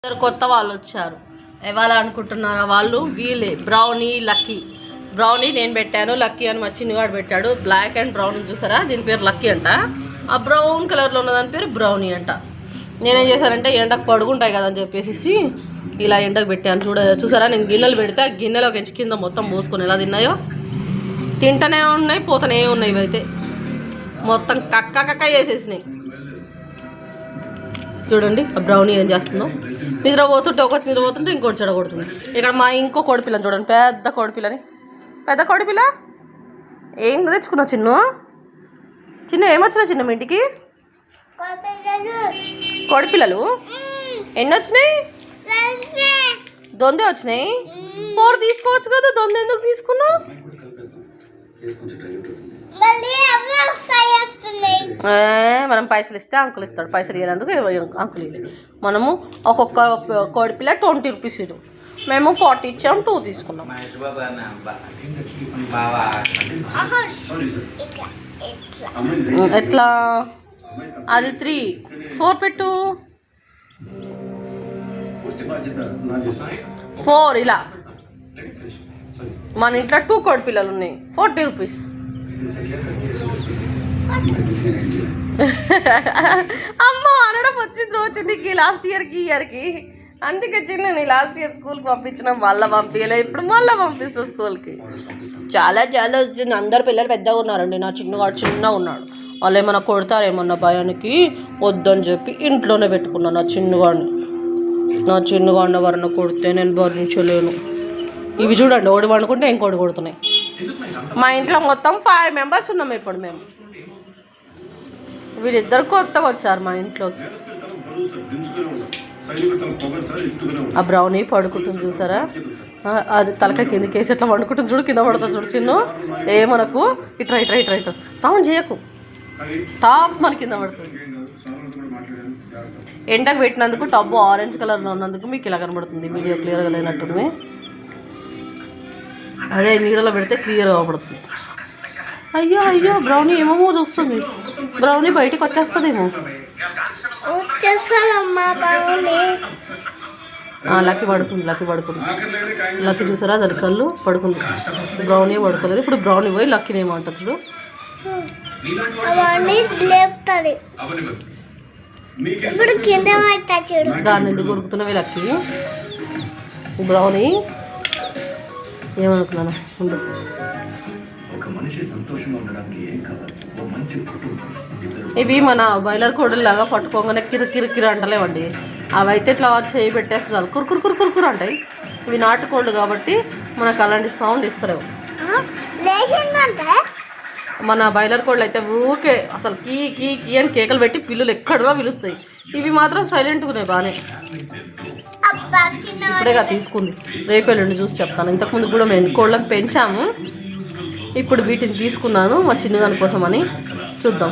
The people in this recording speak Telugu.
ఇద్దరు కొత్త వాళ్ళు వచ్చారు. ఎవరు అనుకుంటున్నారా? వాళ్ళు వీళ్ళే, బ్రౌనీ, లక్కీ. బ్రౌనీ నేను పెట్టాను, లక్కీ అని మా చిన్నగాడు పెట్టాడు. బ్లాక్ అండ్ బ్రౌన్ చూసారా, దీని పేరు లక్కీ అంట. ఆ బ్రౌన్ కలర్లో ఉన్నదాని పేరు బ్రౌనీ అంట. నేనేం చేశానంటే ఎండకు పడుకుంటాయి కదా అని చెప్పేసి ఇలా ఎండకు పెట్టాను. చూసారా, నేను గిన్నెలు పెడితే ఆ గిన్నెలోకి ఎంచి కింద మొత్తం పోసుకొని ఎలా తిన్నాయో తింటనే ఉన్నాయి, పోతనే ఉన్నాయి. ఇవైతే మొత్తం కక్క చేసేసినాయి. చూడండి ఆ బ్రౌనీ ఏం చేస్తుందో. నిద్రపోతుంటే ఒకటి నిద్రపోతుంటే ఇంకోటి చెడగొడుతుంది. ఇక్కడ మా ఇంకో కోడిపిల్లని చూడండి, పెద్ద కోడిపిల్ల. ఏం తెచ్చుకున్నావు చిన్న ఏమొచ్చినా చిన్న మీ ఇంటికి కోడిపిల్లలు ఎన్ని వచ్చినాయి? దొందే వచ్చినాయి. 4 తీసుకోవచ్చు కదా, దొంద ఎందుకు తీసుకున్నావు? మనం పైసలు ఇస్తే అంకుల్ ఇస్తాడు, పైసలు ఇవ్వనందుకు అంకుల్ ఇవ్వలేదు. మనము ఒక్కొక్క కోడిపిల్ల 20 రూపీస్ ఇవ్వడు, మేము 40 ఇచ్చాము, 2 తీసుకున్నాం. ఎట్లా అది 3, 4 పెట్టు, 4 ఇలా. మన ఇంట్లో 2 కోడిపిల్లలు ఉన్నాయి, 40 రూపీస్. అమ్మ అనడం వచ్చింది లాస్ట్ ఇయర్కి. అందుకే చిన్న లాస్ట్ ఇయర్ స్కూల్కి పంపించిన, మళ్ళీ పంపించలే, ఇప్పుడు మళ్ళీ పంపిస్తా స్కూల్కి. చాలా వచ్చింది. అందరు పిల్లలు పెద్దగా ఉన్నారండి, నా చిన్నగా ఉన్నాడు. వాళ్ళు ఏమన్నా కొడతారేమన్నా భయానికి వద్దని చెప్పి ఇంట్లోనే పెట్టుకున్నాను నా చిన్నగాడిని ఎవరన్నా కొడితే నేను భరించలేను. ఇవి చూడండి, ఒకటి వండుకుంటే ఇంకోటి కొడుతున్నాయి. మా ఇంట్లో మొత్తం 5 మెంబర్స్ ఉన్నాం ఇప్పుడు మేము. వీళ్ళిద్దరు కొత్తగా వచ్చారు మా ఇంట్లోకి. ఆ బ్రౌనీ పడుకుంటుంది చూసారా, అది తలకాయ కిందకి వేసి ఎట్లా వండుకుంటుంది చూడు, కింద పడుతుంది చూడు. చిన్ను ఏమనకు, ఇట్రా సౌండ్ చేయకు, టాప్ మన కింద పడుతుంది. ఎండకు పెట్టినందుకు టబ్బు ఆరెంజ్ కలర్లో ఉన్నందుకు మీకు ఇలా కనబడుతుంది, వీడియో క్లియర్గా లేనట్టుంది. అదే నీడలో పెడితే క్లియర్గా అవపడుతుంది. అయ్యో బ్రౌనీ ఏమో చూస్తుంది. బ్రౌనీ బయటికి వచ్చేస్తుందేమో. లక్కీ పడుకుంది. లక్కీ చూసారా, దాని కళ్ళు పడుకుంది. బ్రౌనీ పడుకోలేదు. ఇప్పుడు బ్రౌనీ పోయి లక్కీని ఏమంట చూడు, దాన్ని ఎందుకు కొరుకుతున్నావు లక్కీ? బ్రౌనీ ఏమనుకున్నాను ఉండు. ఇవి మన బాయిలర్ కోడల్లాగా పట్టుకోగానే కిరికిరి అంటలేవండి. అవి అయితే ఇట్లా చేయి పెట్టేస్తే చాలు కురుకురు అంటాయి. ఇవి నాటుకోళ్ళు కాబట్టి మనకు అలాంటి సౌండ్ ఇస్తలేవు. మన బాయిలర్ కోళ్ళు అయితే ఊకే అసలు కీ అని కేకలు పెట్టి పిల్లులు ఎక్కడో పిలుస్తాయి. ఇవి మాత్రం సైలెంట్గా ఉన్నాయి బాగానే. ఇప్పుడేగా తీసుకుంది, రేపు ఎల్లుండి చూసి చెప్తాను. ఇంతకుముందు కూడా మేము కోళ్ళని పెంచాము, ఇప్పుడు వీటిని తీసుకున్నాను మా చిన్నదాని కోసం అని. చూద్దాం.